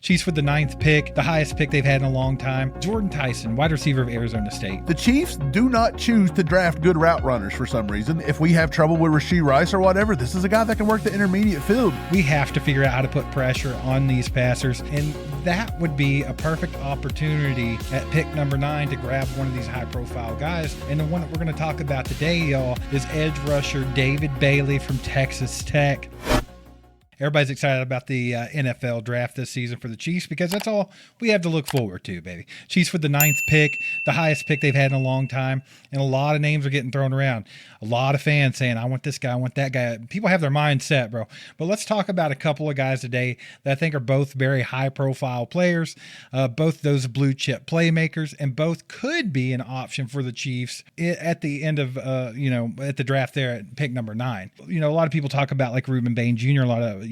Chiefs with the 9th pick, the highest pick they've had in a long time. Jordan Tyson, wide receiver of Arizona State. The Chiefs do not choose to draft good route runners for some reason. If we have trouble with Rashee Rice or whatever, this is a guy that can work the intermediate field. We have to figure out how to put pressure on these passers, and that would be a perfect opportunity at pick number 9 to grab one of these high-profile guys. And the one that we're going to talk about today, y'all, is edge rusher David Bailey from Texas Tech. Everybody's excited about the NFL draft this season for the Chiefs because that's all we have to look forward to, baby. Chiefs with the 9th pick, the highest pick they've had in a long time, and a lot of names are getting thrown around. A lot of fans saying, I want this guy, I want that guy. People have their mind set, bro. But let's talk about a couple of guys today that I think are both very high-profile players, both those blue-chip playmakers, and both could be an option for the Chiefs at the end of, at the draft there at pick number 9. A lot of people talk about like Reuben Bain Jr., a lot of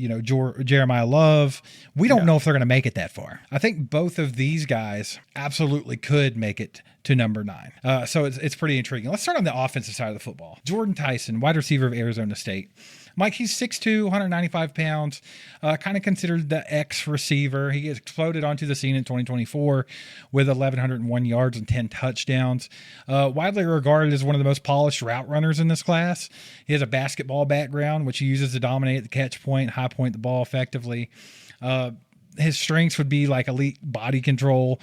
Jeremiah Love. We don't know if they're going to make it that far. I think both of these guys absolutely could make it to number 9. So it's pretty intriguing. Let's start on the offensive side of the football. Jordan Tyson, wide receiver of Arizona State. Mike, he's 6'2", 195 pounds, kind of considered the X receiver. He exploded onto the scene in 2024 with 1,101 yards and 10 touchdowns. Widely regarded as one of the most polished route runners in this class. He has a basketball background, which he uses to dominate the catch point, high point the ball effectively. His strengths would be like elite body control,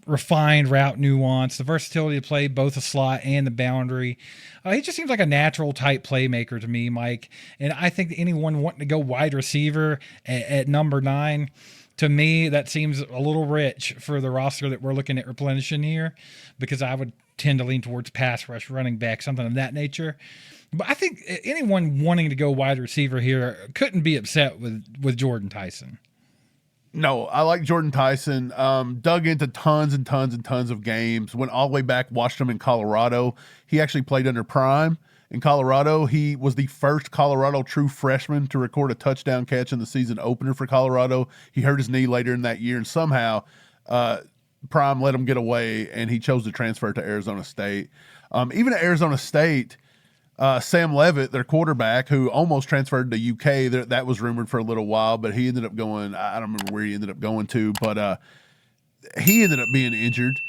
refined route nuance, the versatility to play both the slot and the boundary. He just seems like a natural type playmaker to me, Mike. And I think anyone wanting to go wide receiver at number 9, to me, that seems a little rich for the roster that we're looking at replenishing here, because I would tend to lean towards pass rush, running back, something of that nature. But I think anyone wanting to go wide receiver here couldn't be upset with Jordan Tyson. No, I like Jordan Tyson. Dug into tons and tons and tons of games. Went all the way back, watched him in Colorado. He actually played under Prime in Colorado. He was the first Colorado true freshman to record a touchdown catch in the season opener for Colorado. He hurt his knee later in that year, and somehow Prime let him get away, and he chose to transfer to Arizona State. Even at Arizona State, Sam Levitt, their quarterback, who almost transferred to UK, that was rumored for a little while, but he ended up going, I don't remember where he ended up going to, but he ended up being injured.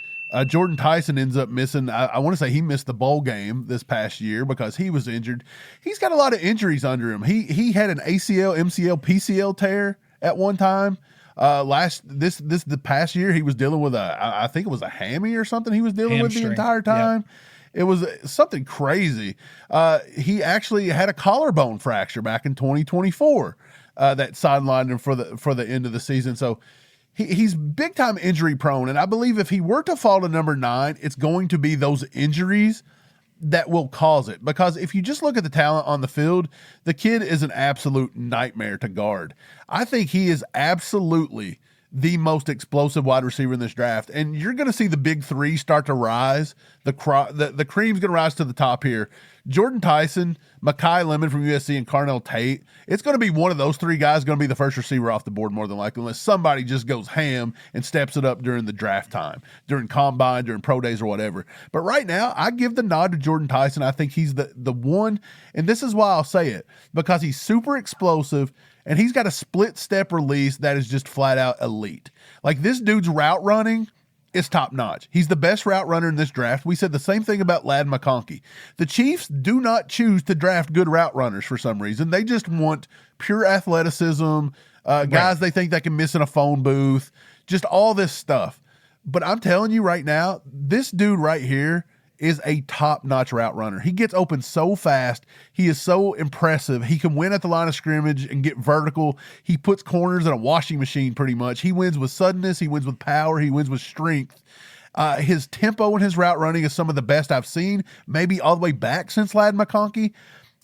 Jordan Tyson ends up missing, I want to say he missed the bowl game this past year because he was injured. He's got a lot of injuries under him. He had an ACL, MCL, PCL tear at one time. The past year he was dealing with I think it was a hammy or something he was dealing with the entire time. Yep. It was something crazy. He actually had a collarbone fracture back in 2024 that sidelined him for the end of the season. So he's big time injury prone. And I believe if he were to fall to number 9, it's going to be those injuries that will cause it. Because if you just look at the talent on the field, the kid is an absolute nightmare to guard. I think he is absolutely the most explosive wide receiver in this draft. And you're going to see the big 3 start to rise. The cream's going to rise to the top here. Jordan Tyson, Mekhi Lemon from USC, and Carnell Tate. It's going to be one of those 3 guys going to be the first receiver off the board more than likely, unless somebody just goes ham and steps it up during the draft time, during combine, during pro days or whatever. But right now, I give the nod to Jordan Tyson. I think he's the one, and this is why I'll say it, because he's super explosive, and he's got a split-step release that is just flat-out elite. Like, this dude's route running is top-notch. He's the best route runner in this draft. We said the same thing about Ladd McConkey. The Chiefs do not choose to draft good route runners for some reason. They just want pure athleticism, guys they think they can miss in a phone booth, just all this stuff. But I'm telling you right now, this dude right here is a top-notch route runner. He gets open so fast. He is so impressive. He can win at the line of scrimmage and get vertical. He puts corners in a washing machine pretty much. He wins with suddenness. He wins with power. He wins with strength. His tempo and his route running is some of the best I've seen, maybe all the way back since Ladd McConkey.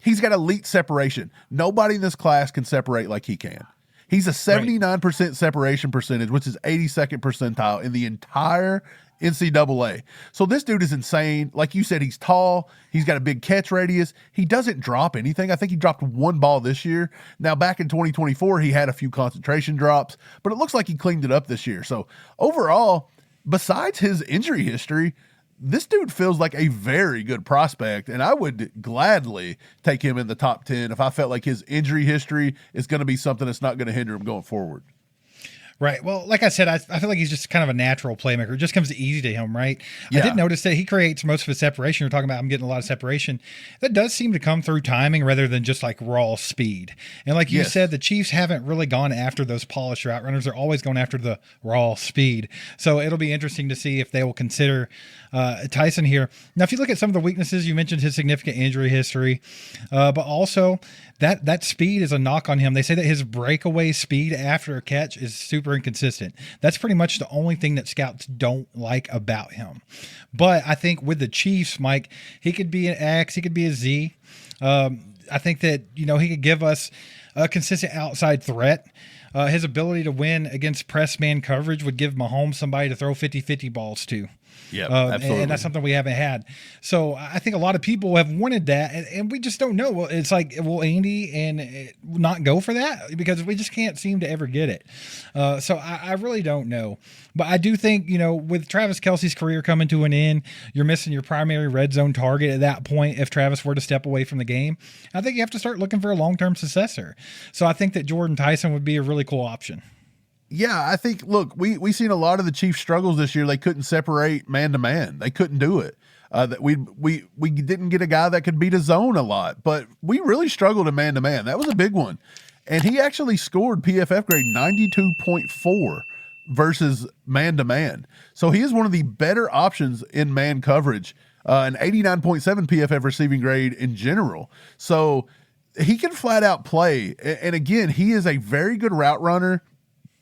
He's got elite separation. Nobody in this class can separate like he can. He's a 79% separation percentage, which is 82nd percentile in the entire NCAA. So this dude is insane. Like you said, he's tall. He's got a big catch radius. He doesn't drop anything. I think he dropped 1 ball this year. Now, back in 2024, he had a few concentration drops, but it looks like he cleaned it up this year. So overall, besides his injury history, this dude feels like a very good prospect, and I would gladly take him in the top 10 if I felt like his injury history is going to be something that's not going to hinder him going forward. Right. Well, like I said, I feel like he's just kind of a natural playmaker. It just comes easy to him, right? I Yeah. did notice that he creates most of his separation. You're talking about him getting a lot of separation. That does seem to come through timing rather than just like raw speed. And like you Yes. said, the Chiefs haven't really gone after those polished route runners. They're always going after the raw speed. So it'll be interesting to see if they will consider Tyson here. Now, if you look at some of the weaknesses, you mentioned his significant injury history, but also that speed is a knock on him. They say that his breakaway speed after a catch is super inconsistent. That's pretty much the only thing that scouts don't like about him. But I think with the Chiefs, Mike, he could be an X, he could be a Z. I think that, he could give us a consistent outside threat. His ability to win against press man coverage would give Mahomes somebody to throw 50-50 balls to. Yeah, absolutely. And that's something we haven't had. So I think a lot of people have wanted that, and we just don't know. Well, it's like, will Andy not go for that? Because we just can't seem to ever get it. So I really don't know. But I do think, with Travis Kelce's career coming to an end, you're missing your primary red zone target at that point if Travis were to step away from the game. I think you have to start looking for a long-term successor. So I think that Jordan Tyson would be a really cool option. Yeah, I think, look, we seen a lot of the Chiefs' struggles this year. They couldn't separate man to man. They couldn't do it. That we didn't get a guy that could beat a zone a lot, but we really struggled in man to man. That was a big one. And he actually scored PFF grade 92.4 versus man to man. So he is one of the better options in man coverage, an 89.7 PFF receiving grade in general. So he can flat out play. And again, he is a very good route runner.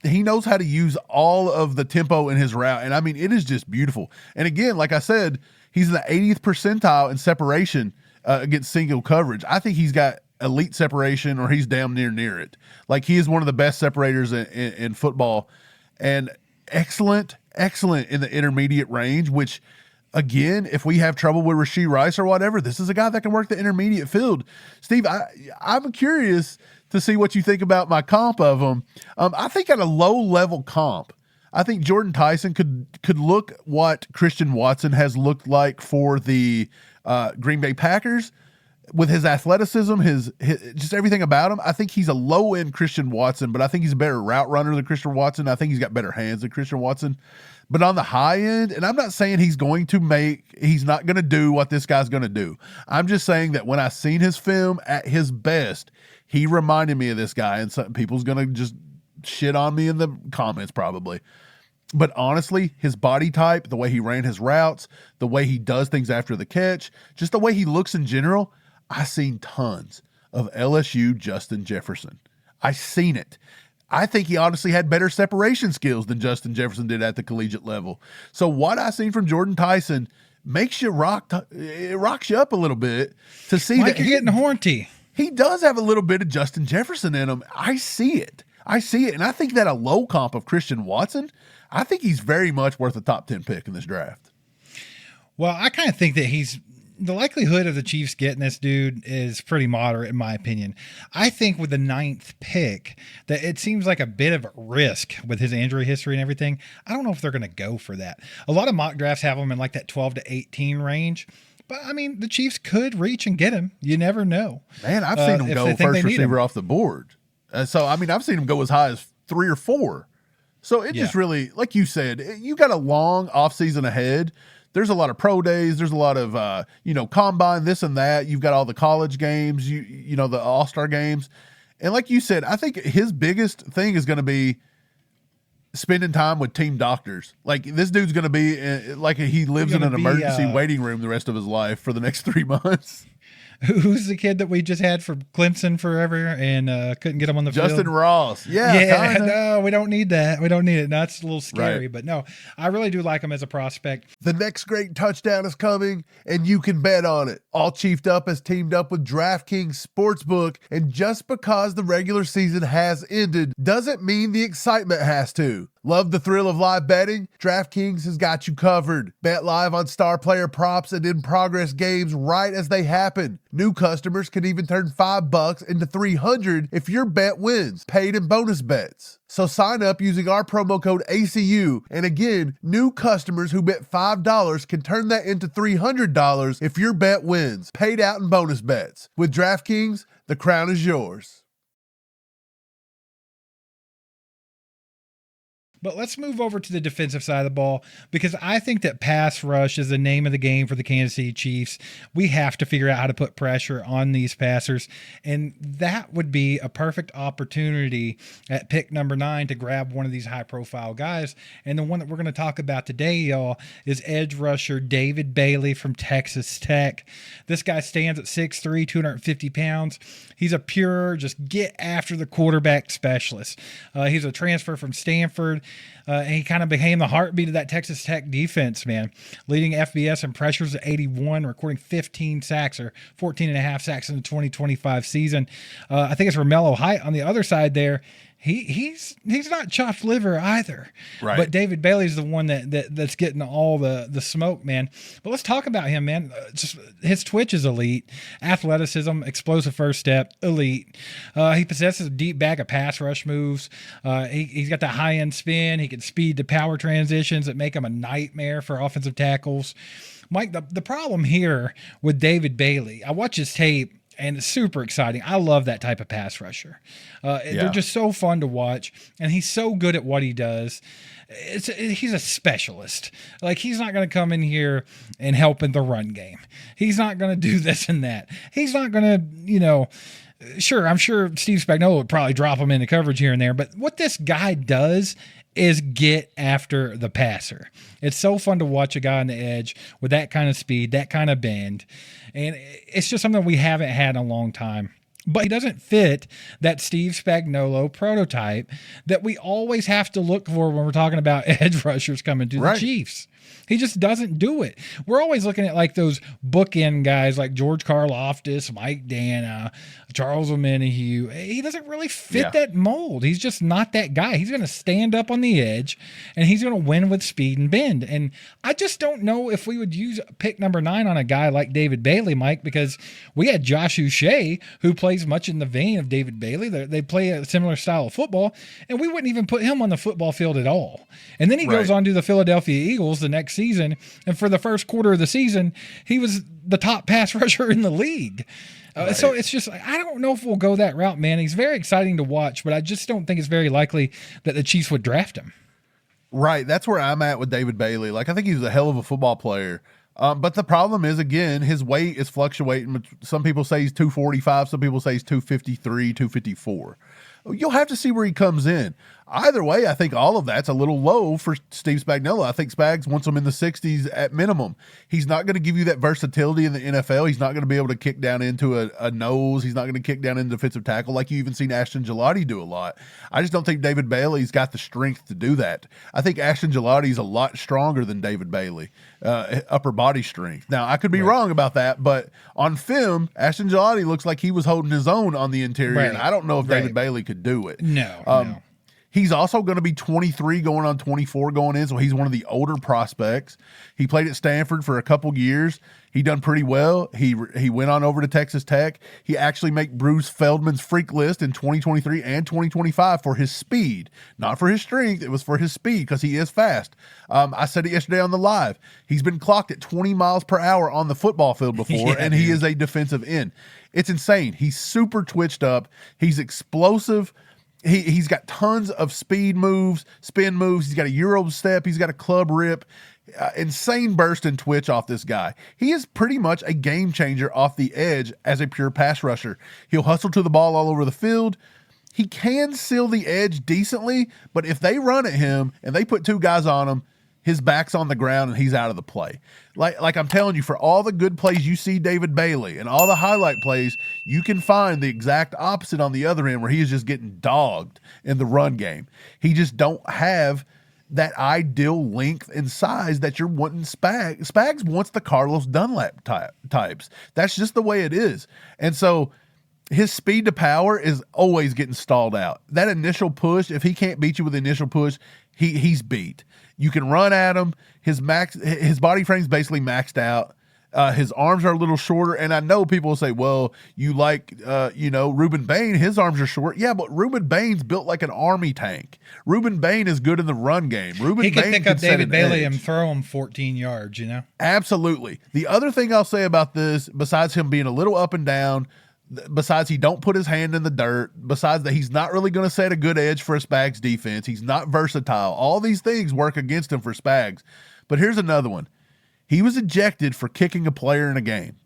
He knows how to use all of the tempo in his route. And I mean, it is just beautiful. And again, like I said, he's in the 80th percentile in separation against single coverage. I think he's got elite separation, or he's damn near it. Like, he is one of the best separators in football, and excellent in the intermediate range, which, again, if we have trouble with Rashee Rice or whatever, this is a guy that can work the intermediate field. Steve, I'm curious to see what you think about my comp of him. I think at a low-level comp, I think Jordan Tyson could look what Christian Watson has looked like for the Green Bay Packers with his athleticism, his just everything about him. I think he's a low-end Christian Watson, but I think he's a better route runner than Christian Watson. I think he's got better hands than Christian Watson. But on the high end, and I'm not saying he's not going to do what this guy's going to do. I'm just saying that when I seen his film at his best, he reminded me of this guy, and some people's going to just shit on me in the comments probably. But honestly, his body type, the way he ran his routes, the way he does things after the catch, just the way he looks in general, I seen tons of LSU Justin Jefferson. I seen it. I think he honestly had better separation skills than Justin Jefferson did at the collegiate level. So what I seen from Jordan Tyson makes you it rocks you up a little bit to see Mike, that you're getting horny. He does have a little bit of Justin Jefferson in him. I see it. And I think that a low comp of Christian Watson, I think he's very much worth a top 10 pick in this draft. Well, I kind of think that the likelihood of the Chiefs getting this dude is pretty moderate, in my opinion. I think with the 9th pick, that it seems like a bit of a risk with his injury history and everything. I don't know if they're going to go for that. A lot of mock drafts have him in like that 12 to 18 range. But, I mean, the Chiefs could reach and get him. You never know. Man, I've seen him go first receiver off the board. So, I mean, I've seen him go as high as 3 or 4. So it just really, like you said, you got a long offseason ahead. There's a lot of pro days. There's a lot of, combine, this and that. You've got all the college games, the all-star games. And like you said, I think his biggest thing is going to be spending time with team doctors. Like, this dude's going to be like he lives in an emergency waiting room the rest of his life for the next 3 months. Who's the kid that we just had for Clemson forever and couldn't get him on the field? Justin Ross. Yeah. No, we don't need that. We don't need it. That's a little scary, Right. But no, I really do like him as a prospect. The next great touchdown is coming, and you can bet on it. All Chiefed Up has teamed up with DraftKings Sportsbook, and just because the regular season has ended doesn't mean the excitement has to. Love the thrill of live betting? DraftKings has got you covered. Bet live on star player props and in-progress games right as they happen. New customers can even turn $5 into $300 if your bet wins, paid and bonus bets. So sign up using our promo code ACU. And again, new customers who bet $5 can turn that into $300 if your bet wins, paid out in bonus bets. With DraftKings, the crown is yours. But let's move over to the defensive side of the ball, because I think that pass rush is the name of the game for the Kansas City Chiefs. We have to figure out how to put pressure on these passers, and that would be a perfect opportunity at pick number 9 to grab one of these high-profile guys. And the one that we're going to talk about today, y'all, is edge rusher David Bailey from Texas Tech. This guy stands at 6'3", 250 pounds. He's a pure, just get after the quarterback specialist. He's a transfer from Stanford, and he kind of became the heartbeat of that Texas Tech defense, man. Leading FBS in pressures at 81, recording 15 sacks or 14 and a half sacks in the 2025 season. I think it's Romello Height on the other side there. He's not chopped liver either. Right. But David Bailey's the one that's getting all the smoke, man. But let's talk about him, man. Just his twitch is elite. Athleticism, explosive first step, elite. He possesses a deep bag of pass rush moves. He's got that high-end spin. He can speed to power transitions that make him a nightmare for offensive tackles. Mike, the problem here with David Bailey, I watch his tape, and it's super exciting. I love that type of pass rusher. They're just so fun to watch, and he's so good at what he does. He's a specialist. Like, he's not going to come in here and help in the run game. He's not going to do this and that. He's not going to, sure, I'm sure Steve Spagnuolo would probably drop him into coverage here and there, but what this guy does is get after the passer. It's so fun to watch a guy on the edge with that kind of speed, that kind of bend. And it's just something we haven't had in a long time. But he doesn't fit that Steve Spagnuolo prototype that we always have to look for when we're talking about edge rushers coming to the Chiefs. He just doesn't do it. We're always looking at like those bookend guys like George Karlaftis, Mike Dana, Charles Omenihu. He doesn't really fit that mold. He's just not that guy. He's going to stand up on the edge, and he's going to win with speed and bend. And I just don't know if we would use pick number 9 on a guy like David Bailey, Mike, because we had Josh Uche, who plays much in the vein of David Bailey. They play a similar style of football, and we wouldn't even put him on the football field at all. And then he goes on to the Philadelphia Eagles the next season, and for the first quarter of the season, he was the top pass rusher in the league. So it's just, I don't know if we'll go that route, man. He's very exciting to watch, but I just don't think it's very likely that the Chiefs would draft him. Right. That's where I'm at with David Bailey. Like, I think he's a hell of a football player. But the problem is, again, his weight is fluctuating. Some people say he's 245. Some people say he's 253, 254. You'll have to see where he comes in. Either way, I think all of that's a little low for Steve Spagnuolo. I think Spags wants him in the 60s at minimum. He's not going to give you that versatility in the NFL. He's not going to be able to kick down into a nose. He's not going to kick down into defensive tackle like you even seen Ashton Gillotte do a lot. I just don't think David Bailey's got the strength to do that. I think Ashton Gillotte's a lot stronger than David Bailey, upper body strength. Now, I could be wrong about that, but on film, Ashton Gillotte looks like he was holding his own on the interior, and I don't know if David Bailey could do it. No. He's also going to be 23 going on 24 going in, so he's one of the older prospects. He played at Stanford for a couple years. He done pretty well. He went on over to Texas Tech. He actually made Bruce Feldman's freak list in 2023 and 2025 for his speed, not for his strength. It was for his speed because he is fast. I said it yesterday on the live. He's been clocked at 20 miles per hour on the football field before, and he is a defensive end. It's insane. He's super twitched up. He's explosive. He's got tons of speed moves, spin moves. He's got a Euro step. He's got a club rip. Insane burst and twitch off this guy. He is pretty much a game changer off the edge as a pure pass rusher. He'll hustle to the ball all over the field. He can seal the edge decently, but if they run at him and they put 2 guys on him, his back's on the ground and he's out of the play. Like I'm telling you, for all the good plays you see David Bailey and all the highlight plays, you can find the exact opposite on the other end where he is just getting dogged in the run game. He just don't have that ideal length and size that you're wanting. Spags wants the Carlos Dunlap types. That's just the way it is. And so his speed to power is always getting stalled out. That initial push, if he can't beat you with the initial push, he's beat. You can run at him. His body frame's basically maxed out. His arms are a little shorter, and I know people will say, well, you like, Ruben Bain, his arms are short. Yeah, but Ruben Bain's built like an army tank. Ruben Bain is good in the run game. He can pick up David Bailey and throw him 14 yards, Absolutely. The other thing I'll say about this, besides him being a little up and down, Besides, he don't put his hand in the dirt. Besides that, he's not really going to set a good edge for a Spags defense. He's not versatile. All these things work against him for Spags. But here's another one. He was ejected for kicking a player in a game.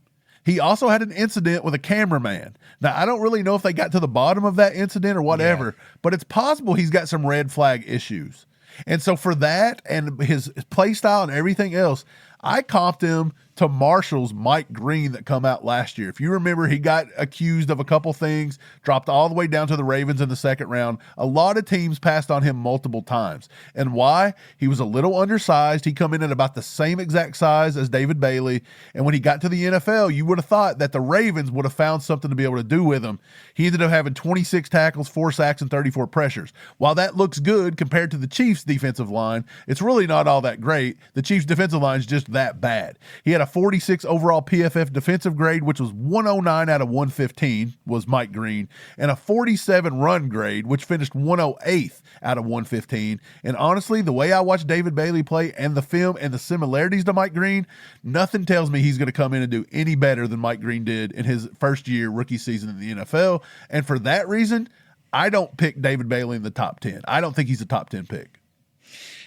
He also had an incident with a cameraman. Now, I don't really know if they got to the bottom of that incident or whatever, but it's possible he's got some red flag issues. And so for that and his play style and everything else, I comped him to Marshall's Mike Green that come out last year. If you remember, he got accused of a couple things, dropped all the way down to the Ravens in the second round. A lot of teams passed on him multiple times. And why? He was a little undersized. He come in at about the same exact size as David Bailey. And when he got to the NFL, you would have thought that the Ravens would have found something to be able to do with him. He ended up having 26 tackles, 4 sacks, and 34 pressures. While that looks good compared to the Chiefs' defensive line, it's really not all that great. The Chiefs' defensive line is just that bad. He had a 46 overall PFF defensive grade, which was 109 out of 115, was Mike Green, and a 47 run grade, which finished 108th out of 115. And honestly, the way I watched David Bailey play and the film and the similarities to Mike Green, nothing tells me he's going to come in and do any better than Mike Green did in his first year rookie season in the NFL. And for that reason, I don't pick David Bailey in the top 10. I don't think he's a top 10 pick.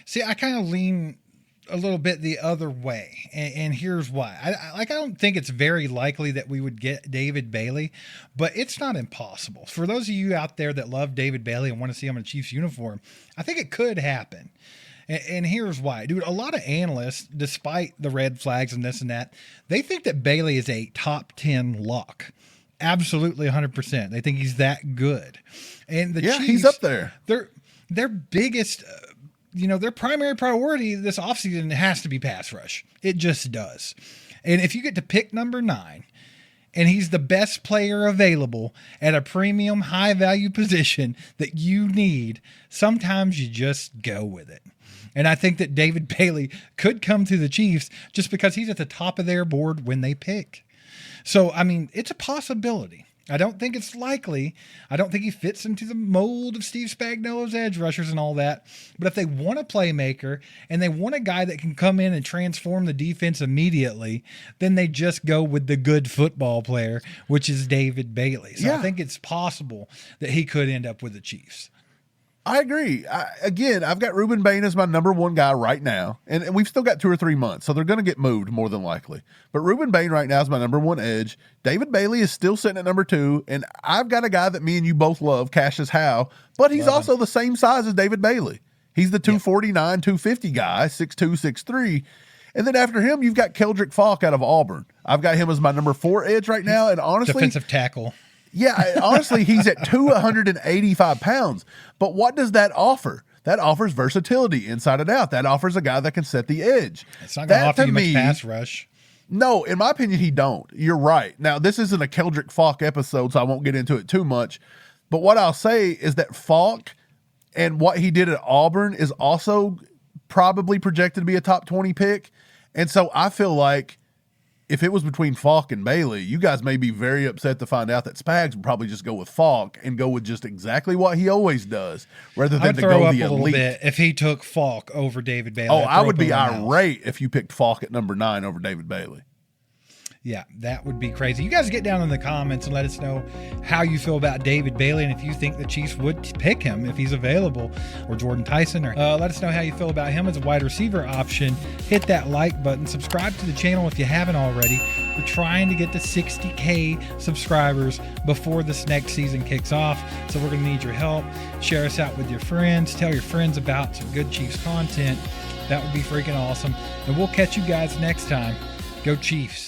See, I kind of lean a little bit the other way, and here's why. I don't think it's very likely that we would get David Bailey, but it's not impossible. For those of you out there that love David Bailey and want to see him in a Chiefs uniform, I think it could happen. And here's why. Dude, a lot of analysts, despite the red flags and this and that, they think that Bailey is a top 10 lock. Absolutely 100%. They think he's that good. And the Chiefs, he's up there. Their biggest their primary priority this offseason has to be pass rush. It just does. And if you get to pick number 9 and he's the best player available at a premium high value position that you need, sometimes you just go with it. And I think that David Bailey could come to the Chiefs just because he's at the top of their board when they pick. So, I mean, it's a possibility. I don't think it's likely. I don't think he fits into the mold of Steve Spagnuolo's edge rushers and all that. But if they want a playmaker and they want a guy that can come in and transform the defense immediately, then they just go with the good football player, which is David Bailey. So I think it's possible that he could end up with the Chiefs. I agree. I've got Ruben Bain as my number 1 guy right now, and we've still got 2 or 3 months, so they're going to get moved more than likely. But Ruben Bain right now is my number 1 edge. David Bailey is still sitting at number 2, and I've got a guy that me and you both love, Cassius Howe, but he's also the same size as David Bailey. He's the 249, 250 guy, 6'2", 6'3". And then after him, you've got Keldrick Falk out of Auburn. I've got him as my number 4 edge right now, and honestly, defensive tackle. Yeah, honestly, he's at 285 pounds. But what does that offer? That offers versatility inside and out. That offers a guy that can set the edge. It's not going to offer you much pass rush. No, in my opinion, he don't. You're right. Now, this isn't a Keldrick Falk episode, so I won't get into it too much. But what I'll say is that Falk and what he did at Auburn is also probably projected to be a top 20 pick. And so I feel like if it was between Falk and Bailey, you guys may be very upset to find out that Spags would probably just go with Falk and go with just exactly what he always does, rather than to go the elite. I would throw up a little bit if he took Falk over David Bailey. Oh, I would be irate if you picked Falk at number 9 over David Bailey. Yeah, that would be crazy. You guys get down in the comments and let us know how you feel about David Bailey and if you think the Chiefs would pick him if he's available, or Jordan Tyson. Or let us know how you feel about him as a wide receiver option. Hit that like button. Subscribe to the channel if you haven't already. We're trying to get to 60K subscribers before this next season kicks off, so we're going to need your help. Share us out with your friends. Tell your friends about some good Chiefs content. That would be freaking awesome. And we'll catch you guys next time. Go Chiefs.